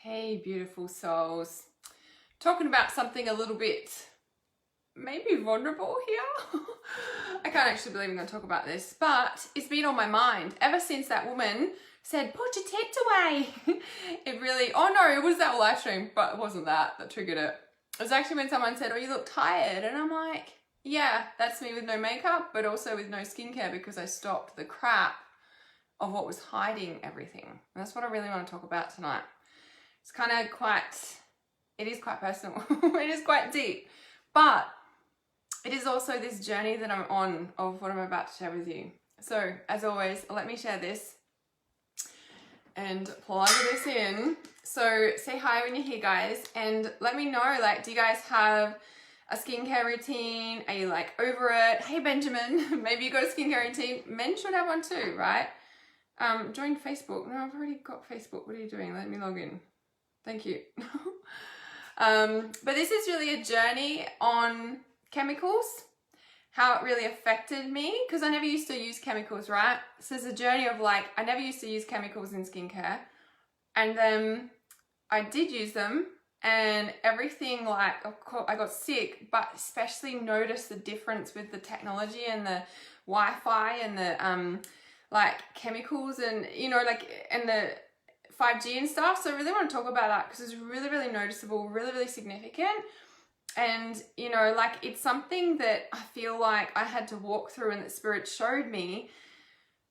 Hey, beautiful souls. Talking about something a little bit maybe vulnerable here. I can't actually believe I'm going to talk about this, but it's been on my mind ever since that woman said, put your tits away. It really, oh no, it was that live stream, but it wasn't that triggered it. It was actually when someone said, oh, you look tired. And I'm like, yeah, that's me with no makeup, but also with no skincare because I stopped the crap of what was hiding everything. And that's what I really want to talk about tonight. It's kind of it is quite personal. It is quite deep, but it is also this journey that I'm on of what I'm about to share with you. So as always, let me share this and plug this in. So say hi when you're here, guys, and let me know, like, do you guys have a skincare routine? Are you like over it? Hey, Benjamin, maybe you got a skincare routine. Men should have one too, right? Join Facebook. No, I've already got Facebook. What are you doing? Let me log in. Thank you. But this is really a journey on chemicals, how it really affected me, because I never used to use chemicals, right? So it's a journey of like, I never used to use chemicals in skincare, and then I did use them, and everything, like, of course, I got sick, but especially noticed the difference with the technology and the Wi-Fi and the like chemicals and, you know, like, and the 5G and stuff. So I really want to talk about that because it's really, really noticeable, really, really significant. And, you know, like, it's something that I feel like I had to walk through and that Spirit showed me,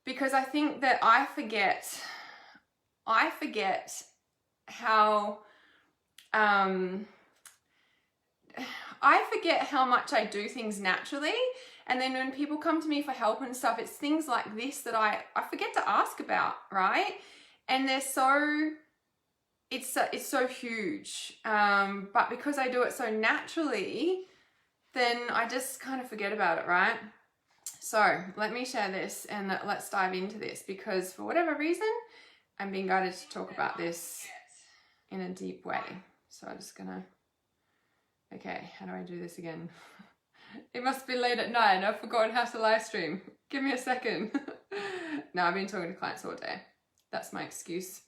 because I think that I forget how, I forget how much I do things naturally. And then when people come to me for help and stuff, it's things like this that I forget to ask about, right? And they're so, it's so huge. But because I do it so naturally, then I just kind of forget about it, right? So let me share this and let's dive into this, because for whatever reason, I'm being guided to talk about this in a deep way. So I'm just gonna, okay, how do I do this again? It must be late at night. I've forgotten how to live stream. Give me a second. No, I've been talking to clients all day. That's my excuse.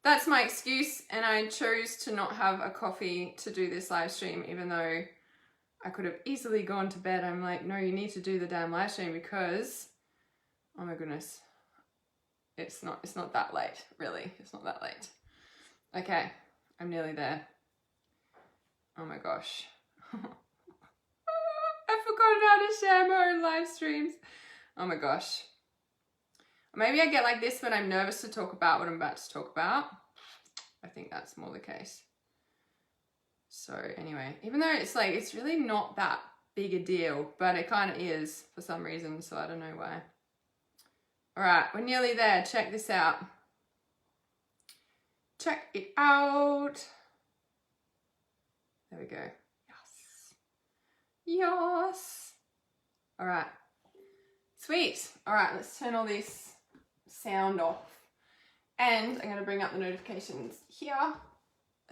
That's my excuse, and I chose to not have a coffee to do this live stream, even though I could have easily gone to bed. I'm like, no, you need to do the damn live stream because, oh my goodness, it's not that late, really. It's not that late. Okay, I'm nearly there. Oh my gosh. I've forgotten how to share my own live streams. Oh my gosh. Maybe I get like this when I'm nervous to talk about what I'm about to talk about. I think that's more the case. So anyway, even though it's like, it's really not that big a deal, but it kind of is for some reason, so I don't know why. All right, we're nearly there. Check this out. Check it out. There we go. Yes. Yes. All right. Sweet. All right, let's turn all this sound off. And I'm going to bring up the notifications here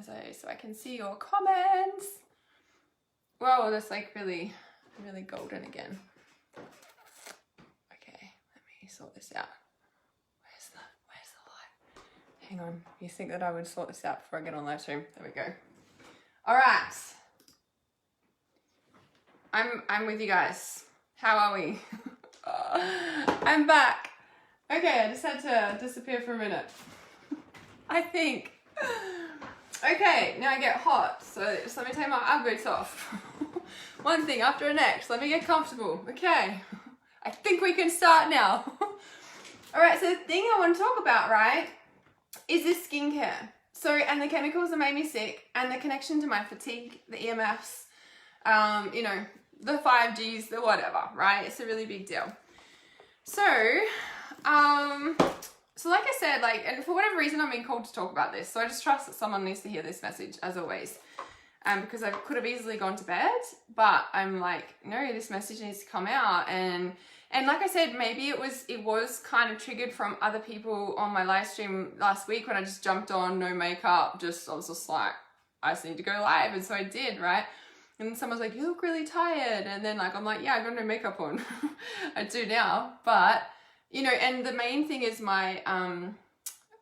so I can see your comments. Whoa, that's like really, really golden again. Okay, let me sort this out. Where's the light? Hang on. You think that I would sort this out before I get on live stream? There we go. All right. I'm with you guys. How are we? I'm back. Okay, I just had to disappear for a minute. I think. Okay, now I get hot, so just let me take my Ugg boots off. One thing after the next. Let me get comfortable. Okay, I think we can start now. All right, so the thing I want to talk about, right, is this skincare. So, and the chemicals that made me sick, and the connection to my fatigue, the EMFs, you know, the 5Gs, the whatever, right? It's a really big deal. So, so like I said, like, and for whatever reason, I'm being called to talk about this. So I just trust that someone needs to hear this message, as always. Because I could have easily gone to bed, but I'm like, no, this message needs to come out. And like I said, maybe it was kind of triggered from other people on my live stream last week when I just jumped on, no makeup, I was just like, I just need to go live. And so I did, right? And then someone's like, you look really tired. And then like, I'm like, yeah, I got no makeup on. I do now. But, you know, and the main thing is my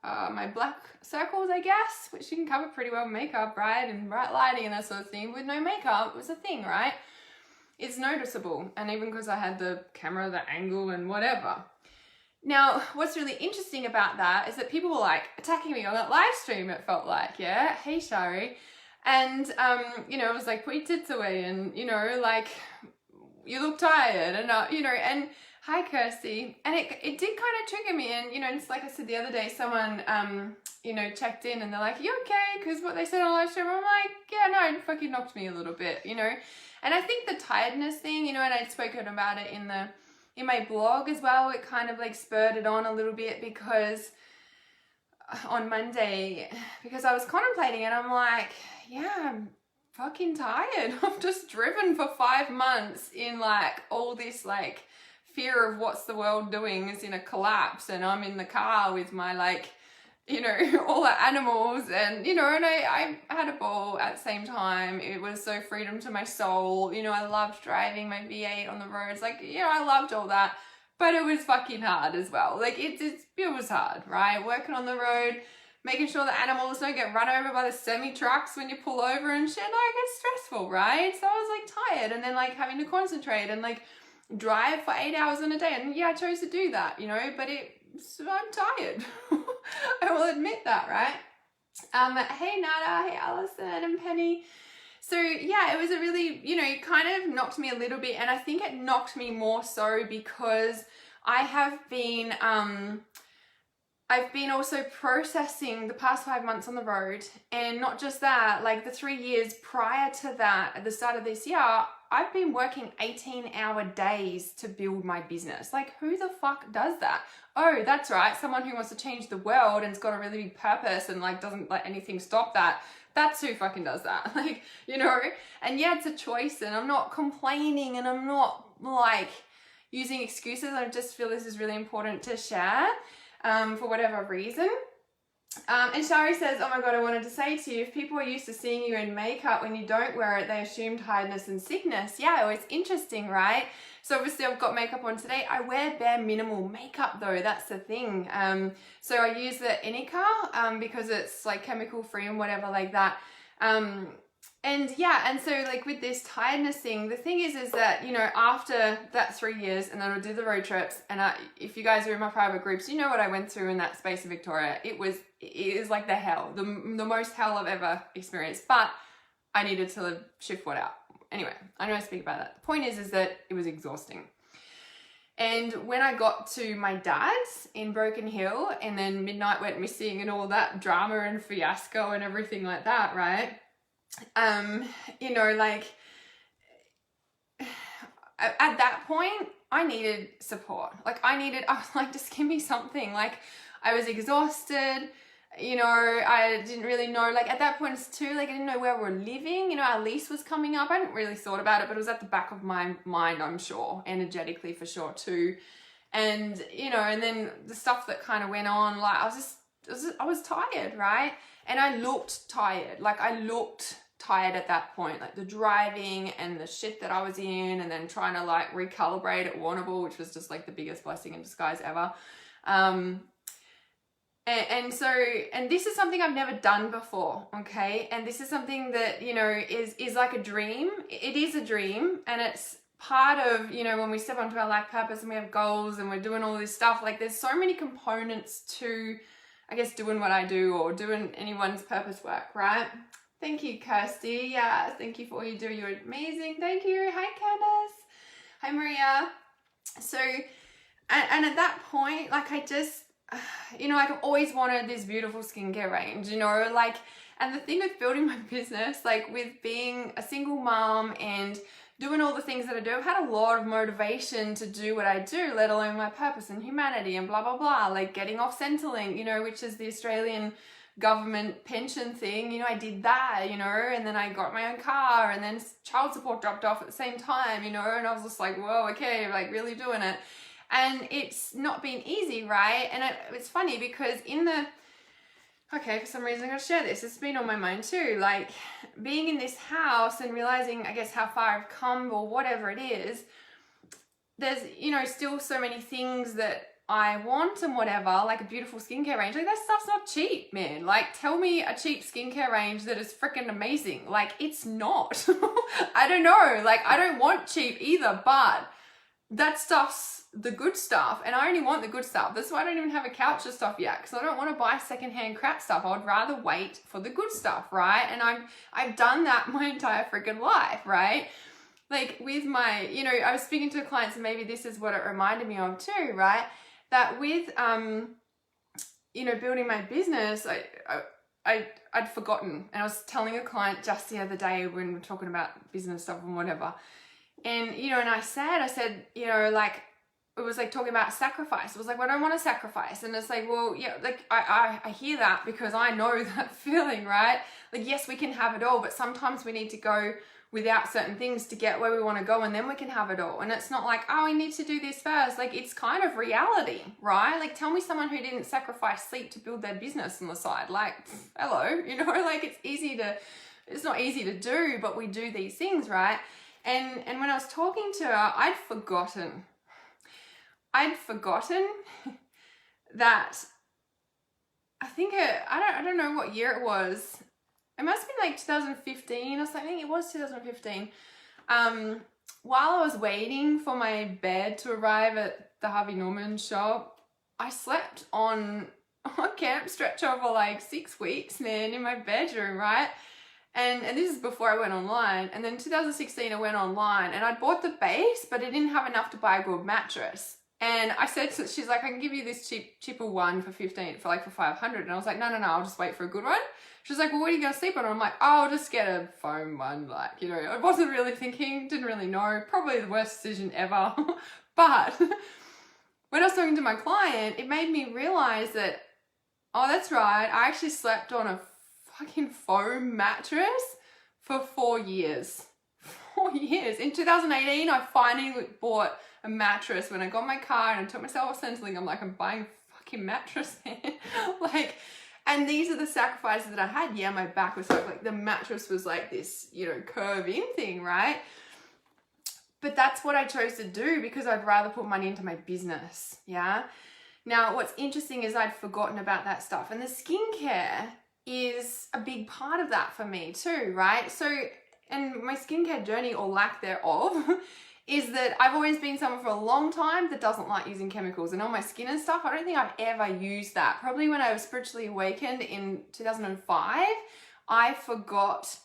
my black circles, I guess, which you can cover pretty well with makeup, right? And bright lighting and that sort of thing. With no makeup, it was a thing, right? It's noticeable. And even because I had the camera, the angle and whatever. Now, what's really interesting about that is that people were like attacking me on that live stream, it felt like, yeah? Hey, Shari. And, you know, it was like, put your tits away and, you know, like, you look tired and, you know, and hi, Kirsty. And it did kind of trigger me. And, you know, it's like I said the other day, someone, you know, checked in and they're like, you okay? Because what they said on live stream, I'm like, yeah, no, it fucking knocked me a little bit, you know? And I think the tiredness thing, you know, and I'd spoken about it in my blog as well, it kind of like spurred it on a little bit because on Monday, because I was contemplating it, I'm like, yeah, I'm fucking tired. I've just driven for 5 months in like all this like fear of what's the world doing is in a collapse, and I'm in the car with my like, you know, all the animals, and you know, and I had a ball at the same time. It was so freedom to my soul, you know. I loved driving my V8 on the roads, like, you know, I loved all that, but it was fucking hard as well. Like it was hard, right? Working on the road, making sure the animals don't get run over by the semi-trucks when you pull over and shit, like it's stressful, right? So I was like tired, and then like having to concentrate and like drive for 8 hours in a day, and yeah, I chose to do that, you know, but I'm tired. I will admit that, right? Hey Nada, hey Alison and Penny. So yeah, it was a really, you know, it kind of knocked me a little bit, and I think it knocked me more so because I have been, I've been also processing the past 5 months on the road, and not just that, like the 3 years prior to that, at the start of this year, I've been working 18-hour days to build my business. Like, who the fuck does that? Oh, that's right, someone who wants to change the world and's got a really big purpose and like doesn't let anything stop that. That's who fucking does that. Like, you know, and yeah, it's a choice, and I'm not complaining and I'm not like using excuses. I just feel this is really important to share for whatever reason. And Shari says, oh my God, I wanted to say to you, if people are used to seeing you in makeup when you don't wear it, they assume tiredness and sickness. Yeah, it's interesting, right? So obviously I've got makeup on today. I wear bare minimal makeup though, that's the thing. So I use the Inica because it's like chemical free and whatever like that. And yeah, and so like with this tiredness thing, the thing is that, you know, after that 3 years, and then I'll do the road trips, and if you guys are in my private groups, you know what I went through in that space in Victoria. It is like the hell, the most hell I've ever experienced, but I needed to shift what out. Anyway, I know I speak about that. The point is that it was exhausting. And when I got to my dad's in Broken Hill, and then midnight went missing and all that drama and fiasco and everything like that, right? You know, like at that point I needed support. Like I was like, just give me something. Like I was exhausted, you know, I didn't really know, like at that point it's too, like I didn't know where we're living, you know, our lease was coming up. I hadn't really thought about it, but it was at the back of my mind, I'm sure, energetically for sure too. And, you know, and then the stuff that kind of went on, like I was tired, right? And I looked tired. Like I looked tired at that point, like the driving and the shit that I was in, and then trying to like recalibrate at Warrnambool, which was just like the biggest blessing in disguise ever. And this is something I've never done before, okay? And this is something that, you know, is like a dream. It is a dream, and it's part of, you know, when we step onto our life purpose and we have goals and we're doing all this stuff, like there's so many components to, I guess, doing what I do or doing anyone's purpose work, right? Thank you, Kirsty. Yeah, thank you for all you do. You're amazing. Thank you. Hi, Candace. Hi, Maria. So, and at that point, like I just, you know, like I've always wanted this beautiful skincare range, you know, like, and the thing with building my business, like with being a single mom and doing all the things that I do, I've had a lot of motivation to do what I do, let alone my purpose and humanity and blah, blah, blah, like getting off Centrelink, you know, which is the Australian government pension thing, you know, I did that, you know, and then I got my own car, and then child support dropped off at the same time, you know, and I was just like, whoa, okay, like really doing it. And it's not been easy, right? And it's funny because okay, for some reason I'm going to share this. It's been on my mind too. Like being in this house and realizing, I guess, how far I've come or whatever it is, there's, you know, still so many things that I want and whatever, like a beautiful skincare range, like that stuff's not cheap, man. Like tell me a cheap skincare range that is freaking amazing. Like it's not. I don't know, like I don't want cheap either, but that stuff's the good stuff, and I only want the good stuff. That's why I don't even have a couch of stuff yet, because I don't want to buy secondhand crap stuff. I would rather wait for the good stuff, right? And I've done that my entire freaking life, right? Like with my, you know, I was speaking to clients, and maybe this is what it reminded me of too, right? That with, you know, building my business, I'd forgotten. And I was telling a client just the other day when we were talking about business stuff and whatever. And, you know, and I said, you know, like, it was like talking about sacrifice. It was like, well, I don't want to sacrifice. And it's like, well, yeah, like I hear that because I know that feeling, right? Like, yes, we can have it all, but sometimes we need to go without certain things to get where we want to go, and then we can have it all. And it's not like, oh, we need to do this first. Like, it's kind of reality, right? Like, tell me someone who didn't sacrifice sleep to build their business on the side. Like, hello, you know, like it's not easy to do, but we do these things, right? And when I was talking to her, I'd forgotten that I think I don't know what year it was. It must have been like 2015 or something. It was 2015. While I was waiting for my bed to arrive at the Harvey Norman shop, I slept on a camp stretcher for like 6 weeks, man, in my bedroom, right? And this is before I went online. And then 2016, I went online and I bought the base, but I didn't have enough to buy a good mattress. And I said, she's like, I can give you this cheaper one for 500. And I was like, no, I'll just wait for a good one. She's like, well, what are you going to sleep on? And I'm like, oh, I'll just get a foam one. Like, you know, I wasn't really thinking, didn't really know, probably the worst decision ever. But when I was talking to my client, it made me realize that, oh, that's right. I actually slept on a fucking foam mattress for 4 years. 4 years. In 2018, I finally bought a mattress when I got my car and I took myself off Centrelink. I'm like, I'm buying a fucking mattress, man. Like, and these are the sacrifices that I had. Yeah, my back was like the mattress was like this, you know, curve in thing, right? But that's what I chose to do because I'd rather put money into my business. Yeah. Now, what's interesting is I'd forgotten about that stuff, and the skincare is a big part of that for me too, right? So, and my skincare journey or lack thereof is that I've always been someone for a long time that doesn't like using chemicals, and on my skin and stuff, I don't think I've ever used that. Probably when I was spiritually awakened in 2005, I forgot,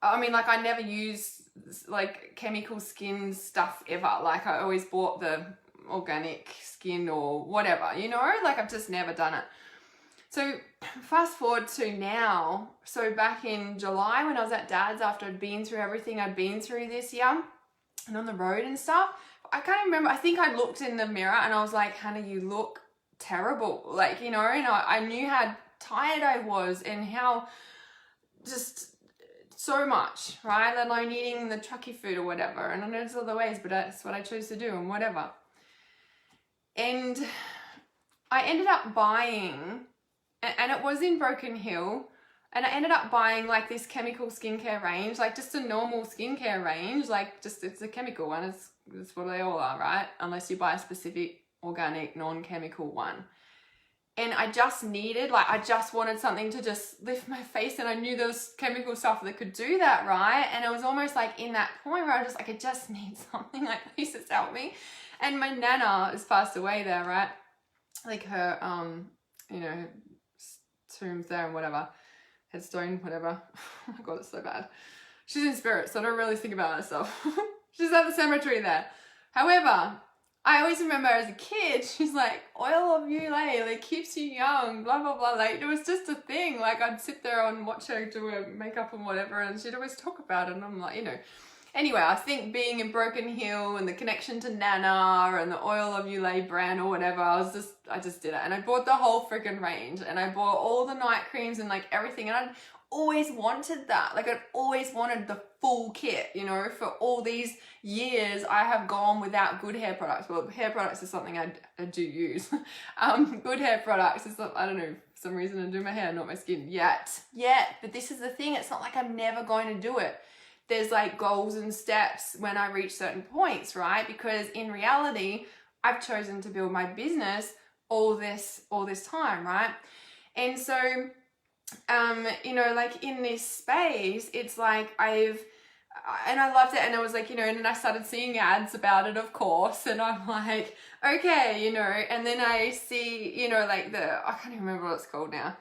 I mean, like I never used like chemical skin stuff ever. Like I always bought the organic skin or whatever, you know, like I've just never done it. So fast forward to now. So back in July when I was at Dad's, after I'd been through everything I'd been through this year and on the road and stuff, I can't remember. I think I looked in the mirror and I was like, Hannah, you look terrible. Like, you know, and I knew how tired I was and how just so much, right? Let alone eating the trucky food or whatever. And I know there's other ways, but that's what I chose to do and whatever. And I ended up buying, and it was in Broken Hill, and I ended up buying like this chemical skincare range, like just a normal skincare range, like just it's a chemical one, it's what they all are, right? Unless you buy a specific organic non-chemical one. And I just needed, like I just wanted something to just lift my face, and I knew there was chemical stuff that could do that, right? And it was almost like in that point where I was just like, I just need something, like please just help me. And my nana has passed away there, right? Like her, you know, tomb's there and whatever, headstone, whatever. Oh my God, it's so bad. She's in spirit, so I don't really think about that stuff. She's at the cemetery there. However, I always remember as a kid, she's like, oil of Ulay, like keeps you young, blah, blah, blah. Like it was just a thing. Like I'd sit there and watch her do her makeup and whatever, and she'd always talk about it. And I'm like, you know, anyway, I think being in Broken Hill and the connection to Nana and the oil of Ulay brand or whatever, I just did it. And I bought the whole freaking range, and I bought all the night creams and like everything. And I'd always wanted that. Like I'd always wanted the full kit, you know. For all these years, I have gone without good hair products. Well, hair products is something I do use. Good hair products is, I don't know, for some reason I do my hair, not my skin yet. But this is the thing. It's not like I'm never going to do it. There's like goals and steps when I reach certain points, right? Because in reality, I've chosen to build my business all this time, right? And so, you know, like in this space, it's like I loved it, and I was like, you know, and then I started seeing ads about it, of course, and I'm like, okay, you know, and then I see, you know, like I can't even remember what it's called now,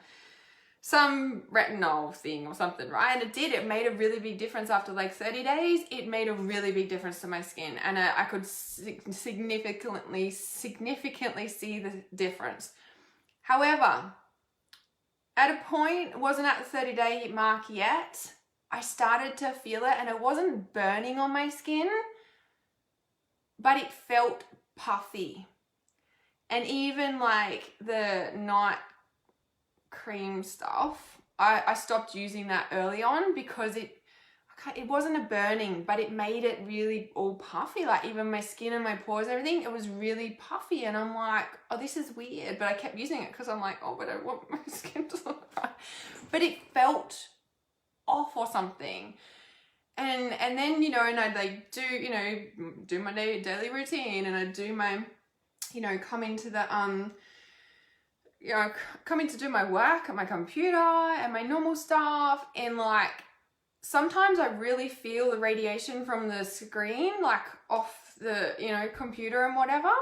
some retinol thing or something, right? And it made a really big difference after like 30 days. It made a really big difference to my skin, and I could significantly see the difference. However, at a point, it wasn't at the 30-day mark yet, I started to feel it, and it wasn't burning on my skin, but it felt puffy. And even like the night cream stuff, I stopped using that early on because it wasn't a burning, but it made it really all puffy. Like even my skin and my pores, everything, it was really puffy, and I'm like, oh, this is weird. But I kept using it because I'm like, oh, but I want my skin to look right. But it felt off or something. And then, you know, and I'd like do my daily routine, and I'd do my, you know, come into to do my work at my computer and my normal stuff, and like sometimes I really feel the radiation from the screen, like off the, you know, computer and whatever.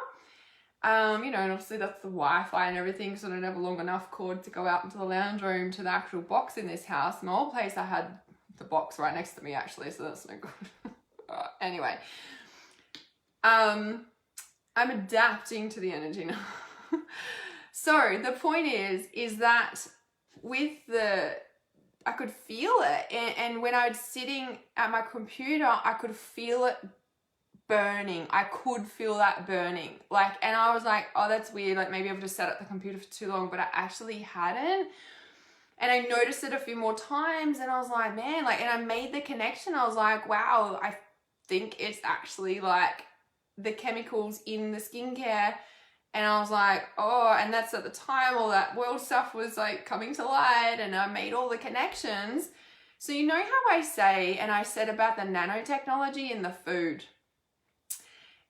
You know, and obviously that's the Wi-Fi and everything, so I don't have a long enough cord to go out into the lounge room to the actual box in this house. My old place, I had the box right next to me actually, so that's no good. Anyway, I'm adapting to the energy now. So the point is that with I could feel it, and when I was sitting at my computer, I could feel it burning. I could feel that burning, like, and I was like, oh, that's weird, like maybe I've just sat at the computer for too long, but I actually hadn't. And I noticed it a few more times, and I was like, man, like, and I made the connection. I was like, wow, I think it's actually like the chemicals in the skincare. And I was like, oh, and that's at the time all that world stuff was like coming to light, and I made all the connections. So you know how I say, and I said about the nanotechnology in the food,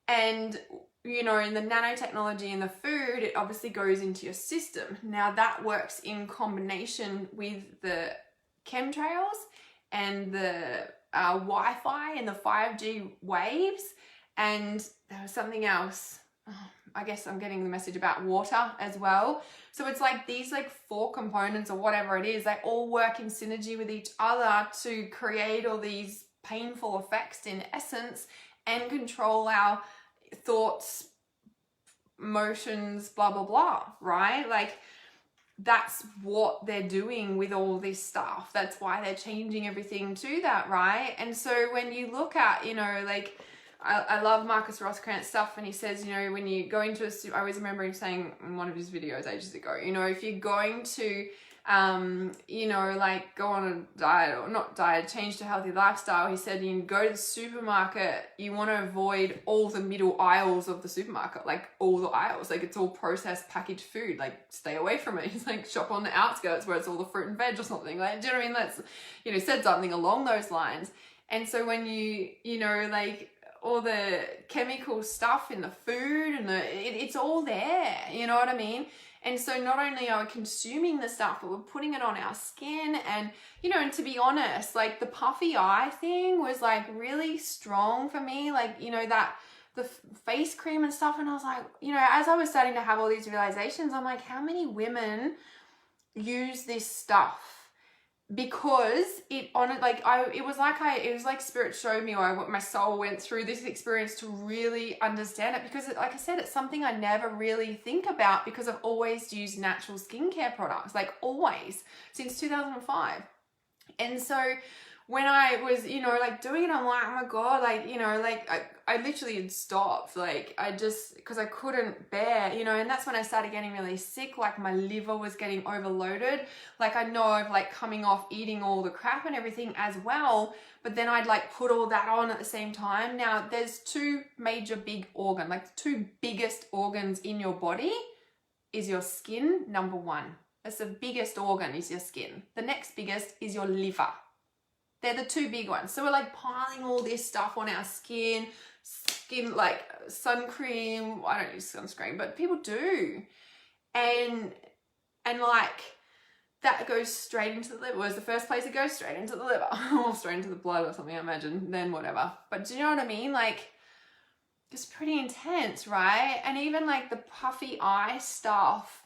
and you know, in the nanotechnology in the food, it obviously goes into your system. Now that works in combination with the chemtrails and the Wi-Fi and the 5G waves, and there was something else. I guess I'm getting the message about water as well. So it's like these like 4 components or whatever it is, they all work in synergy with each other to create all these painful effects in essence and control our thoughts, emotions, blah, blah, blah, right? Like that's what they're doing with all this stuff. That's why they're changing everything to that, right? And so when you look at, you know, like I love Marcus Roskrantz stuff, and he says, you know, when you go into I always remember him saying in one of his videos ages ago, you know, if you're going to, you know, like go on a diet, or not diet, change to healthy lifestyle, he said you go to the supermarket, you want to avoid all the middle aisles of the supermarket, like all the aisles, like it's all processed packaged food, like stay away from it. He's like, shop on the outskirts where it's all the fruit and veg or something, like, do you know what I mean? That's, you know, said something along those lines. And so when you know, like all the chemical stuff in the food and it's all there, you know what I mean? And so not only are we consuming the stuff, but we're putting it on our skin. And, you know, and to be honest, like the puffy eye thing was like really strong for me. Like, you know, that the face cream and stuff. And I was like, you know, as I was starting to have all these realizations, I'm like, how many women use this stuff? Because it was like spirit showed me, or my soul went through this experience to really understand it, because like I said, it's something I never really think about because I've always used natural skincare products, like always since 2005. And so when I was, you know, like doing it, I'm like, oh my God, like, you know, like I literally had stopped, like I just, because I couldn't bear, you know, and that's when I started getting really sick, like my liver was getting overloaded. Like I know of like coming off eating all the crap and everything as well, but then I'd like put all that on at the same time. Now there's 2 major big organs, like the 2 biggest organs in your body is your skin, number 1. That's the biggest organ, is your skin. The next biggest is your liver. They're the 2 big ones. So we're like piling all this stuff on our skin like sun cream. I don't use sunscreen, but people do, and like that goes straight into the liver. Was the first place it goes straight into the liver or straight into the blood or something, I imagine, then whatever. But do you know what I mean? Like, it's pretty intense, right? And even like the puffy eye stuff,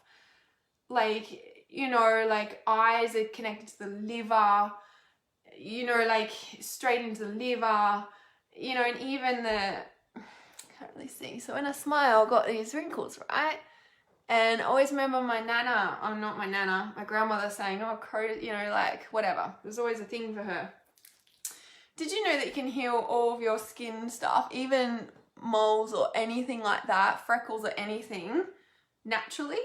like, you know, like eyes are connected to the liver, you know, like straight into the liver, you know, and even the, I can't really see. So when I smile, I've got these wrinkles, right? And I always remember my nana, oh, not my nana, my grandmother saying, oh, you know, like whatever. There's always a thing for her. Did you know that you can heal all of your skin stuff, even moles or anything like that, freckles or anything, naturally?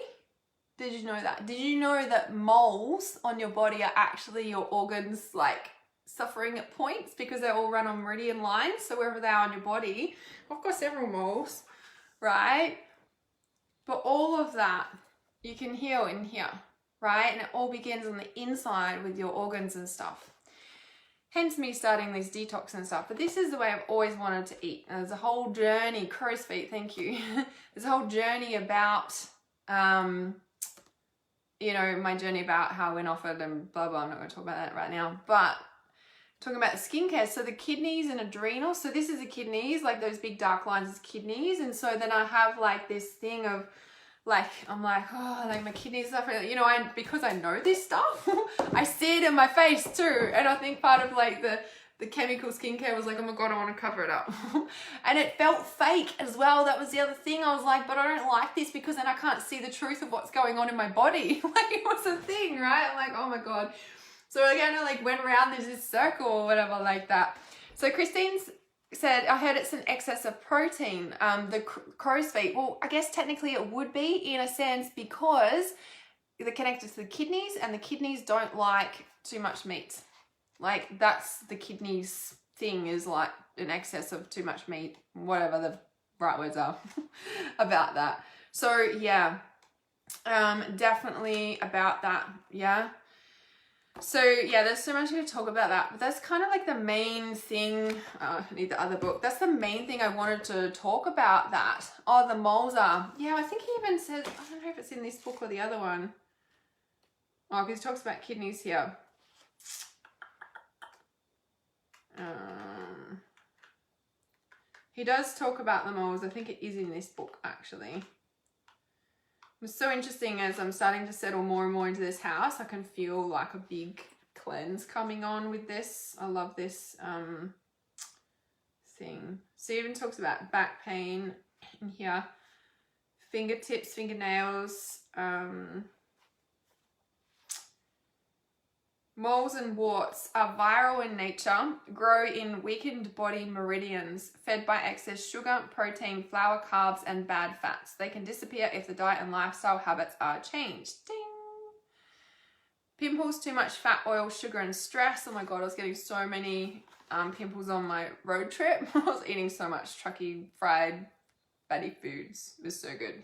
Did you know that? Did you know that moles on your body are actually your organs like suffering at points because they all run on meridian lines? So wherever they are on your body, I've got several moles, right? But all of that you can heal in here, right? And it all begins on the inside with your organs and stuff. Hence me starting these detox and stuff. But this is the way I've always wanted to eat. And there's a whole journey, crow's feet, thank you. There's a whole journey about, you know, my journey about how I went off it and blah, blah. I'm not going to talk about that right now. But talking about the skincare. So the kidneys and adrenals. So this is the kidneys, like those big dark lines is kidneys. And so then I have like this thing of like, I'm like, oh, like my kidneys suffering. You know, because I know this stuff, I see it in my face too. And I think part of like the chemical skincare was like, oh my God, I want to cover it up. And it felt fake as well. That was the other thing. I was like, but I don't like this because then I can't see the truth of what's going on in my body. Like it was a thing, right? I'm like, oh my God. So I kind of like went around this circle or whatever like that. So Christine's said, I heard it's an excess of protein, the crow's feet. Well, I guess technically it would be in a sense because they're connected to the kidneys and the kidneys don't like too much meat. Like that's the kidneys thing, is like an excess of too much meat, whatever the right words are about that. So yeah, definitely about that. Yeah. So yeah, there's so much to talk about that, but that's kind of like the main thing. I need the other book. That's the main thing I wanted to talk about that. Oh, the moles are. Yeah, I think he even says, I don't know if it's in this book or the other one. Oh, because he talks about kidneys here. He does talk about the moles. I think it is in this book actually. It's so interesting as I'm starting to settle more and more into this house. I can feel like a big cleanse coming on with this. I love this thing. So he even talks about back pain in here, fingertips, fingernails, moles and warts are viral in nature, grow in weakened body meridians, fed by excess sugar, protein, flour, carbs, and bad fats. They can disappear if the diet and lifestyle habits are changed. Ding! Pimples, too much fat, oil, sugar, and stress. Oh my God, I was getting so many pimples on my road trip. I was eating so much trucky, fried, fatty foods. It was so good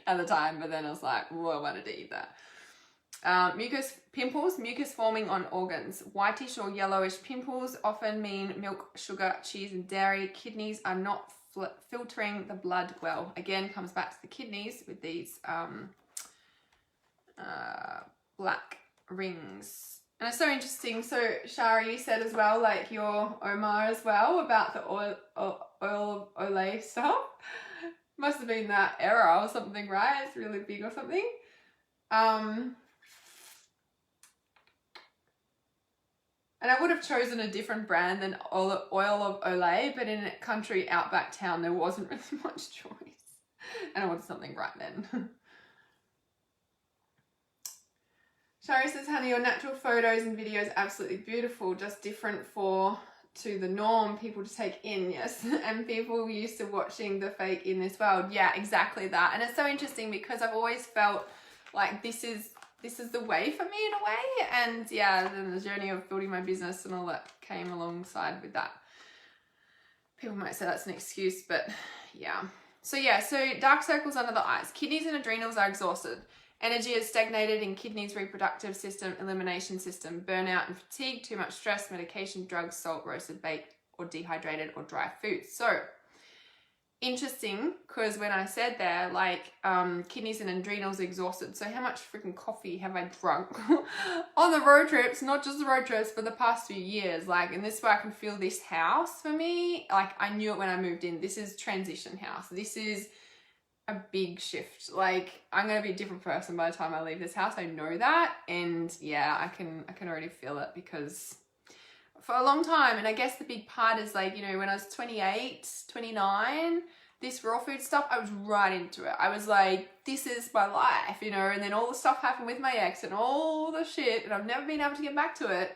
at the time, but then I was like, whoa, I wanted to eat that. Pimples, mucus forming on organs. Whitish or yellowish pimples often mean milk, sugar, cheese, and dairy. Kidneys are not filtering the blood well. Again, comes back to the kidneys with these black rings. And it's so interesting. So Shari said as well, like your Omar as well, about the oil of Olay stuff. Must have been that era or something, right? It's really big or something. And I would have chosen a different brand than oil of Olay, but in a country outback town, there wasn't really much choice. And I wanted something right then. Shari says, honey, your natural photos and videos are absolutely beautiful, just different to the norm, people to take in, yes. And people used to watching the fake in this world. Yeah, exactly that. And it's so interesting because I've always felt like this is the way for me in a way. And yeah, then the journey of building my business and all that came alongside with that. People might say that's an excuse, but yeah. So yeah, so dark circles under the eyes. Kidneys and adrenals are exhausted. Energy is stagnated in kidneys, reproductive system, elimination system, burnout and fatigue, too much stress, medication, drugs, salt, roasted, baked, or dehydrated or dry foods. So interesting because when I said there, like, kidneys and adrenals exhausted. So how much freaking coffee have I drunk on the road trips, not just the road trips, for the past few years? Like, and this is where I can feel this house for me. Like, I knew it when I moved in. This is transition house. This is a big shift. Like, I'm going to be a different person by the time I leave this house. I know that. And yeah, I can already feel it because for a long time, and I guess the big part is like, you know, when I was 28, 29, this raw food stuff, I was right into it. I was like, this is my life, you know, and then all the stuff happened with my ex and all the shit, and I've never been able to get back to it.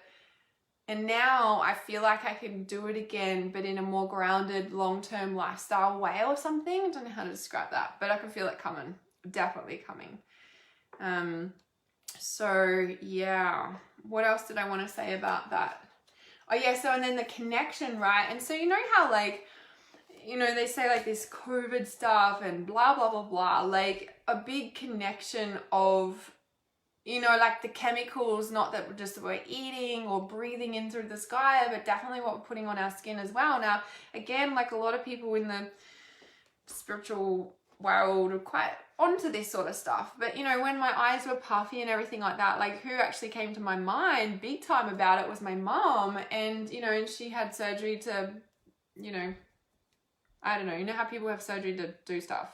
And now I feel like I can do it again, but in a more grounded, long-term lifestyle way or something. I don't know how to describe that, but I can feel it coming, definitely coming. So yeah, what else did I want to say about that? Oh yeah, so and then the connection, right? And so you know how, like, you know, they say like this COVID stuff and blah, blah, blah, blah, like a big connection of, you know, like the chemicals, not that we're eating or breathing in through the sky, but definitely what we're putting on our skin as well. Now, again, like a lot of people in the spiritual world are quite onto this sort of stuff. But, you know, when my eyes were puffy and everything like that, like who actually came to my mind big time about it was my mom. And, you know, and she had surgery to, you know, I don't know, you know how people have surgery to do stuff.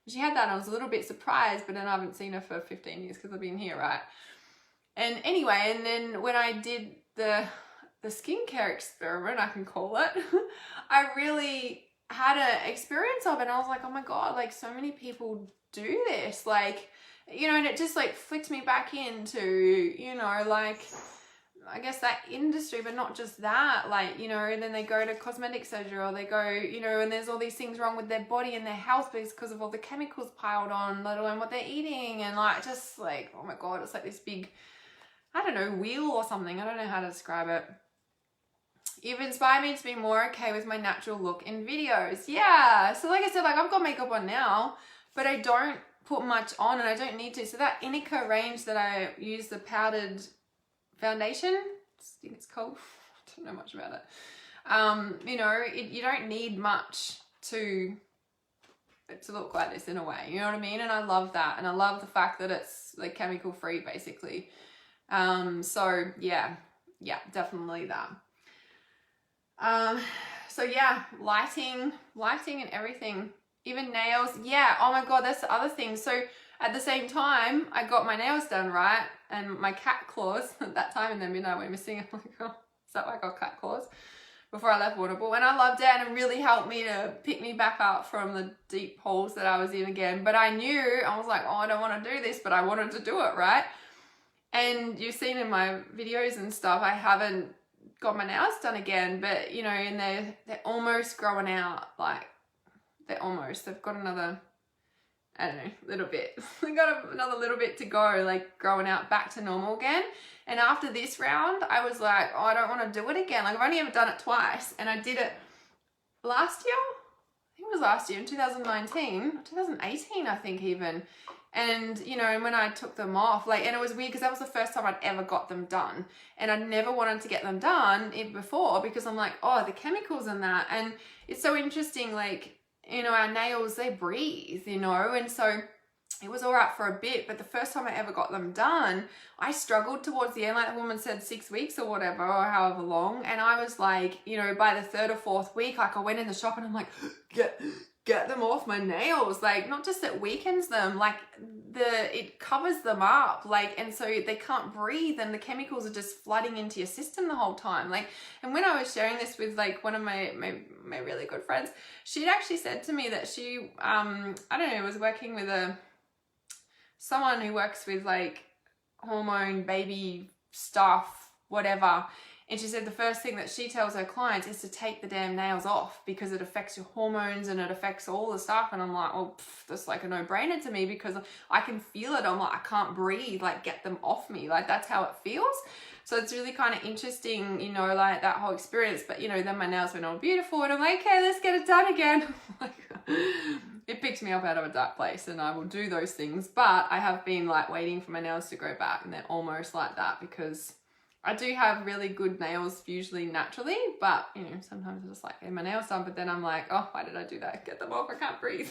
She had that and I was a little bit surprised, but then I haven't seen her for 15 years because I've been here, right? And anyway, and then when I did the skincare experiment, I can call it, I really had an experience of it. And I was like, oh my God, like so many people do this. Like, you know, and it just like flicked me back into, you know, like, I guess that industry, but not just that, like, you know, and then they go to cosmetic surgery or they go, you know, and there's all these things wrong with their body and their health because of all the chemicals piled on, let alone what they're eating. And like, just like, oh my God, it's like this big, I don't know, wheel or something. I don't know how to describe it. You've inspired me to be more okay with my natural look in videos. Yeah. So like I said, like I've got makeup on now, but I don't put much on and I don't need to. So that Inica range that I use, the powdered foundation, I think it's called, I don't know much about it. You know, you don't need much to look like this in a way, you know what I mean? And I love that, and I love the fact that it's like chemical free basically. So yeah, definitely that. So yeah, lighting and everything, even nails. Yeah, oh my God, that's the other thing. So at the same time, I got my nails done, right? And my cat claws at that time in the midnight went missing. I'm like, oh, is that why I got cat claws? Before I left Waterpool. And I loved it, and it really helped me to pick me back up from the deep holes that I was in again. But I knew, I was like, oh, I don't want to do this, but I wanted to do it, right? And you've seen in my videos and stuff, I haven't got my nails done again, but you know, and they're almost growing out, like they've got another, I don't know, little bit. I got another little bit to go, like growing out back to normal again. And after this round, I was like, oh, I don't want to do it again. Like I've only ever done it twice, and I did it last year. I think it was last year in 2019, 2018, I think even. And, you know, and when I took them off, like, and it was weird because that was the first time I'd ever got them done. And I never wanted to get them done before because I'm like, oh, the chemicals in that. And it's so interesting, like, you know, our nails, they breathe, you know, and so it was all right for a bit, but the first time I ever got them done, I struggled towards the end, like the woman said 6 weeks or whatever, or however long, and I was like, you know, by the third or fourth week, like I went in the shop and I'm like, get them off my nails, like not just it weakens them, like it covers them up, like, and so they can't breathe and the chemicals are just flooding into your system the whole time, like. And when I was sharing this with like one of my really good friends, she'd actually said to me that she I don't know, was working with someone who works with like hormone baby stuff, whatever. And she said the first thing that she tells her clients is to take the damn nails off because it affects your hormones and it affects all the stuff. And I'm like, well, that's like a no-brainer to me because I can feel it. I'm like, I can't breathe, like get them off me. Like that's how it feels. So it's really kind of interesting, you know, like that whole experience. But, you know, then my nails went all beautiful and I'm like, okay, let's get it done again. It picked me up out of a dark place and I will do those things. But I have been like waiting for my nails to grow back and they're almost like that because I do have really good nails usually naturally, but you know, sometimes I just like getting my nails done, but then I'm like, oh, why did I do that? Get them off, I can't breathe.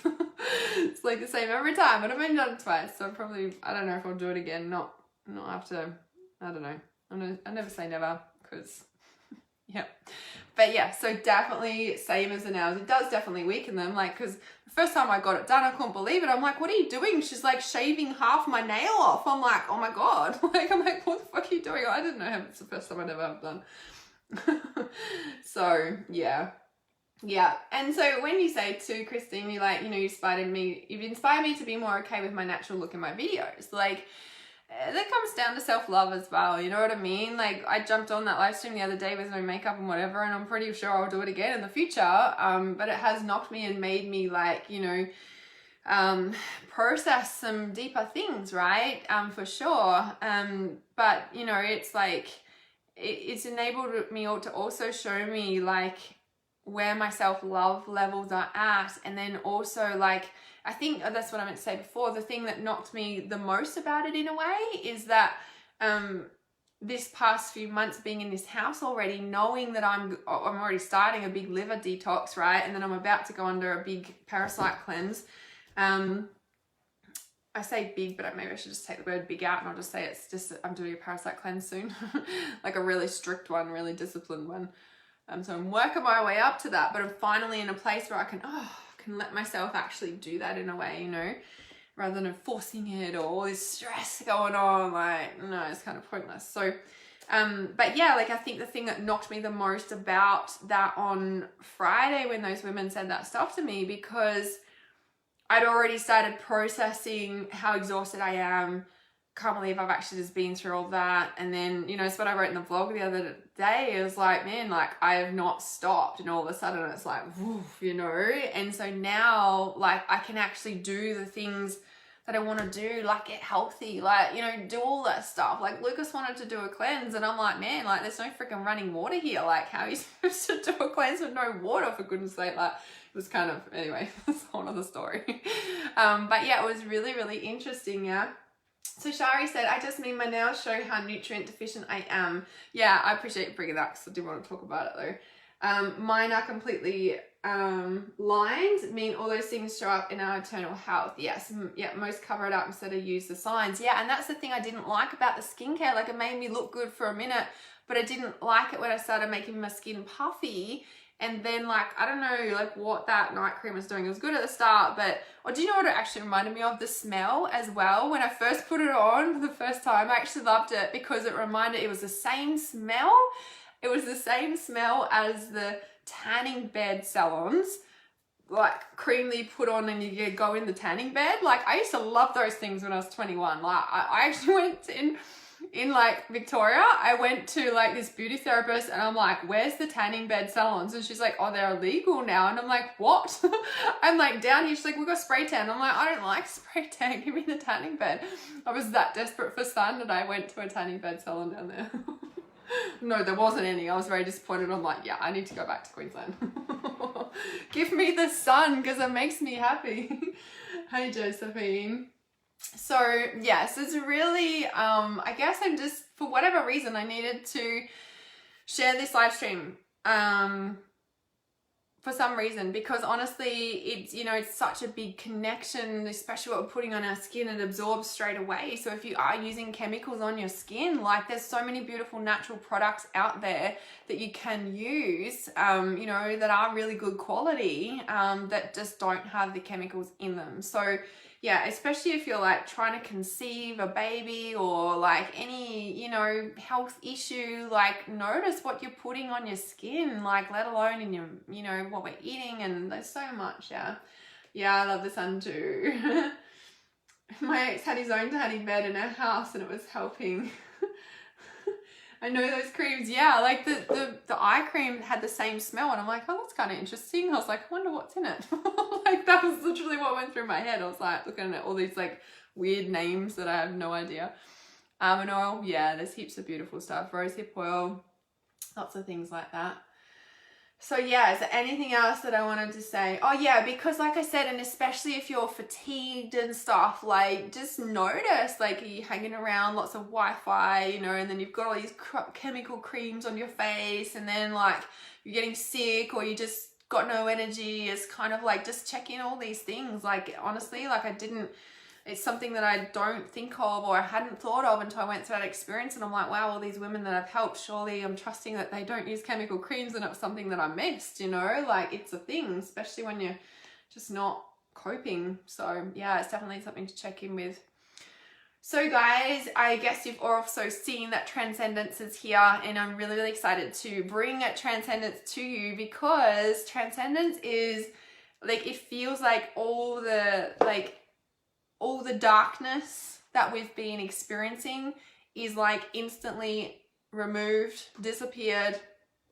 It's like the same every time, but I've only done it twice, so probably, I don't know if I'll do it again, not after, I don't know. I never say never, because, yeah. But yeah, so definitely same as the nails. It does definitely weaken them, like, because the first time I got it done, I couldn't believe it. I'm like, what are you doing? She's like shaving half my nail off. I'm like, oh my God. Like, I'm like, what the fuck are you doing? I didn't know it's the first time I'd ever have done. So yeah. Yeah. And so when you say to Christine, you like, you know, you've inspired me to be more okay with my natural look in my videos. Like, that comes down to self-love as well, you know what I mean? Like, I jumped on that live stream the other day with no makeup and whatever, and I'm pretty sure I'll do it again in the future, but it has knocked me and made me, like, you know, process some deeper things, right? For sure. But, you know, it's like, it's enabled me to also show me, like, where my self-love levels are at, and then also, like, I think that's what I meant to say before. The thing that knocked me the most about it in a way is that this past few months being in this house already, knowing that I'm already starting a big liver detox, right? And then I'm about to go under a big parasite cleanse. I say big, but maybe I should just take the word big out and I'll just say it's just, I'm doing a parasite cleanse soon. Like a really strict one, really disciplined one. So I'm working my way up to that, but I'm finally in a place where I can let myself actually do that in a way, you know, rather than forcing it or all this stress going on. Like, no, it's kind of pointless. So, but yeah, like, I think the thing that knocked me the most about that on Friday when those women said that stuff to me, because I'd already started processing how exhausted I am. Can't believe I've actually just been through all that. And then, you know, it's what I wrote in the vlog the other day. It was like, man, like, I have not stopped, and all of a sudden it's like, woof, you know. And so now, like, I can actually do the things that I want to do, like get healthy, like, you know, do all that stuff. Like, Lucas wanted to do a cleanse, and I'm like, man, like, there's no freaking running water here. Like, how are you supposed to do a cleanse with no water, for goodness sake? Like, it was kind of, anyway, that's a whole other story. But yeah, it was really, really interesting, yeah. So Shari said, I just mean my nails show how nutrient deficient I am. Yeah, I appreciate you bringing that, because I do want to talk about it though. Mine are completely lined, mean all those things show up in our eternal health. Yes, yeah, most cover it up instead of use the signs. Yeah, and that's the thing I didn't like about the skincare. Like, it made me look good for a minute, but I didn't like it when I started making my skin puffy. And then, like, I don't know, like, what that night cream was doing. It was good at the start, but, or do you know what it actually reminded me of? The smell as well. When I first put it on for the first time, I actually loved it because it reminded, it was the same smell. It was the same smell as the tanning bed salons, like cream that you put on and you go in the tanning bed. Like, I used to love those things when I was 21. Like, I actually went in like Victoria, I went to like this beauty therapist, and I'm like, where's the tanning bed salons? And she's like, oh, they're illegal now. And I'm like, what? I'm like, down here. She's like, we've got spray tan. I'm like, I don't like spray tan, give me the tanning bed. I was that desperate for sun that I went to a tanning bed salon down there. No, there wasn't any. I was very disappointed. I'm like, yeah, I need to go back to Queensland. Give me the sun, because it makes me happy. Hey, Josephine. So yes, it's really, I guess I'm just, for whatever reason, I needed to share this live stream, for some reason, because honestly, it's, you know, it's such a big connection, especially what we're putting on our skin. It absorbs straight away. So if you are using chemicals on your skin, like, there's so many beautiful natural products out there that you can use, you know, that are really good quality, that just don't have the chemicals in them. So yeah, especially if you're like trying to conceive a baby, or like any, you know, health issue, like, notice what you're putting on your skin, like, let alone in your, you know, what we're eating. And there's so much. Yeah, I love the sun too. My ex had his own tanning bed in our house, and it was helping. I know those creams, yeah, like the eye cream had the same smell, and I'm like, oh, that's kind of interesting. I was like, I wonder what's in it. Like, that was literally what went through my head. I was like looking at all these like weird names that I have no idea. Almond oil, yeah, there's heaps of beautiful stuff. Rosehip oil, lots of things like that. So yeah, is there anything else that I wanted to say? Oh yeah, because like I said, and especially if you're fatigued and stuff, like just notice, like, are you hanging around lots of Wi-Fi, you know, and then you've got all these chemical creams on your face, and then like you're getting sick or you just got no energy. It's kind of like just checking all these things. Like honestly, like it's something that I don't think of or I hadn't thought of until I went through that experience, and I'm like, wow, all these women that I've helped, surely I'm trusting that they don't use chemical creams, and it was something that I missed, you know, like it's a thing, especially when you're just not coping. So yeah, it's definitely something to check in with. So guys, I guess you've also seen that Transcendence is here, and I'm really, really excited to bring Transcendence to you, because Transcendence is like, it feels like all the darkness that we've been experiencing is like instantly removed, disappeared,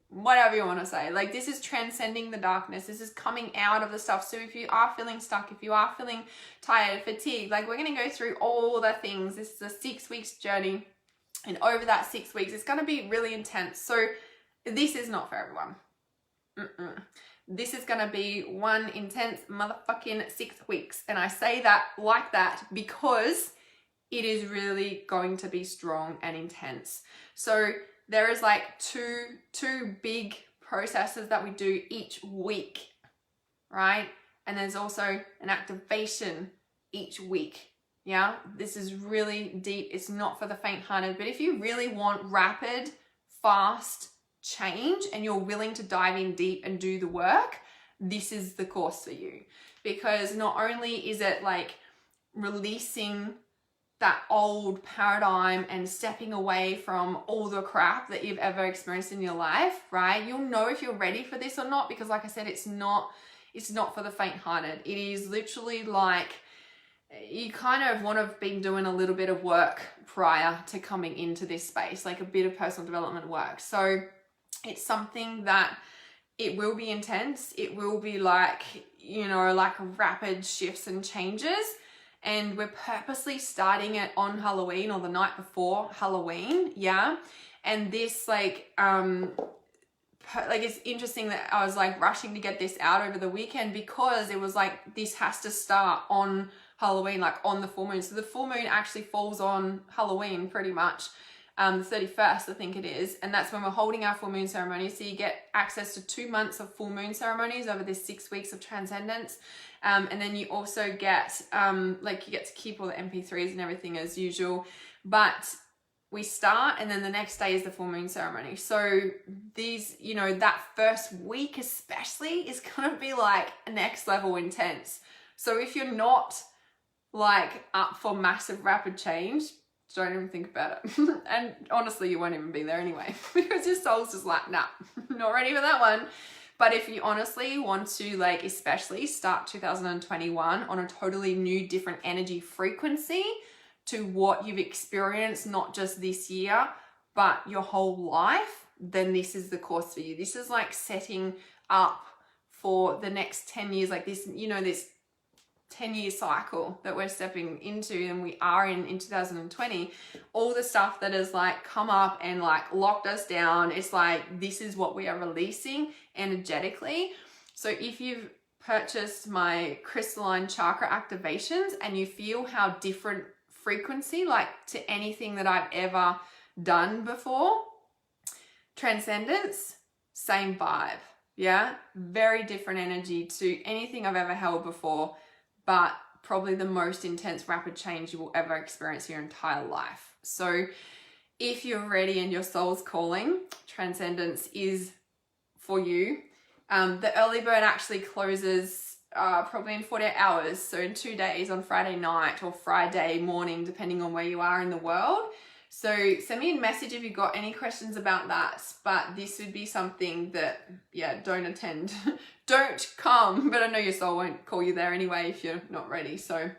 whatever you want to say. Like this is transcending the darkness. This is coming out of the stuff. So if you are feeling stuck, if you are feeling tired, fatigued, like we're going to go through all the things. This is a 6 weeks journey, and over that 6 weeks, it's going to be really intense. So this is not for everyone. This is going to be one intense motherfucking 6 weeks. And I say that like that because it is really going to be strong and intense. So there is like two big processes that we do each week, right? And there's also an activation each week. Yeah, this is really deep. It's not for the faint-hearted, but if you really want rapid, fast change and you're willing to dive in deep and do the work, this is the course for you. Because not only is it like releasing that old paradigm and stepping away from all the crap that you've ever experienced in your life, right? You'll know if you're ready for this or not, because like I said, it's not for the faint-hearted. It is literally like you kind of want to have been doing a little bit of work prior to coming into this space, like a bit of personal development work. So it's something that it will be intense. It will be like, you know, like rapid shifts and changes. And we're purposely starting it on Halloween or the night before Halloween. Yeah. And this it's interesting that I was like rushing to get this out over the weekend, because it was like, this has to start on Halloween, like on the full moon. So the full moon actually falls on Halloween pretty much. The 31st, I think it is. And that's when we're holding our full moon ceremony. So you get access to 2 months of full moon ceremonies over this 6 weeks of Transcendence. And then you also get, you get to keep all the MP3s and everything as usual. But we start, and then the next day is the full moon ceremony. So these, you know, that first week especially is going to be like next level intense. So if you're not like up for massive rapid change, don't even think about it. And honestly, you won't even be there anyway, because your soul's just like, nah, not ready for that one. But if you honestly want to, like, especially start 2021 on a totally new, different energy frequency to what you've experienced, not just this year, but your whole life, then this is the course for you. This is like setting up for the next 10 years, like this, you know, this 10-year cycle that we're stepping into, and we are in 2020. All the stuff that has like come up and like locked us down, it's like, this is what we are releasing energetically. So if you've purchased my crystalline chakra activations and you feel how different frequency, like to anything that I've ever done before, Transcendence, same vibe. Yeah, very different energy to anything I've ever held before, but probably the most intense rapid change you will ever experience your entire life. So if you're ready and your soul's calling, Transcendence is for you. The early bird actually closes probably in 48 hours. So in 2 days, on Friday night or Friday morning, depending on where you are in the world. So send me a message if you've got any questions about that. But this would be something that, yeah, don't attend. Don't come, but I know your soul won't call you there anyway if you're not ready. So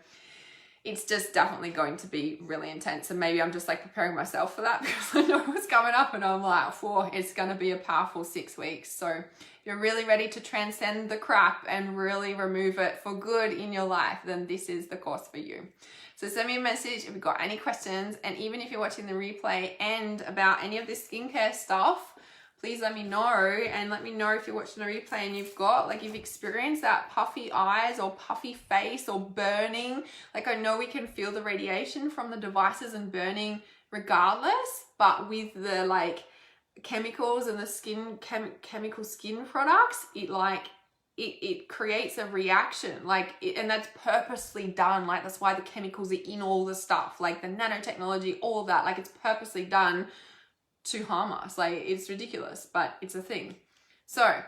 it's just definitely going to be really intense. And maybe I'm just like preparing myself for that because I know what's coming up, and I'm like, whoa, it's going to be a powerful 6 weeks. So if you're really ready to transcend the crap and really remove it for good in your life, then this is the course for you. So send me a message if you've got any questions. And even if you're watching the replay and about any of this skincare stuff, please let me know, and let me know if you're watching the replay and you've experienced that puffy eyes or puffy face or burning. Like, I know we can feel the radiation from the devices and burning regardless, but with the like chemicals and the skin chemical skin products, it creates a reaction, and that's purposely done. Like, that's why the chemicals are in all the stuff, like the nanotechnology, all of that. Like, it's purposely done to harm us. Like, it's ridiculous, but it's a thing. So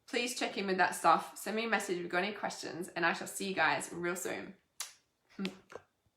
please check in with that stuff. Send me a message if you've got any questions, and I shall see you guys real soon.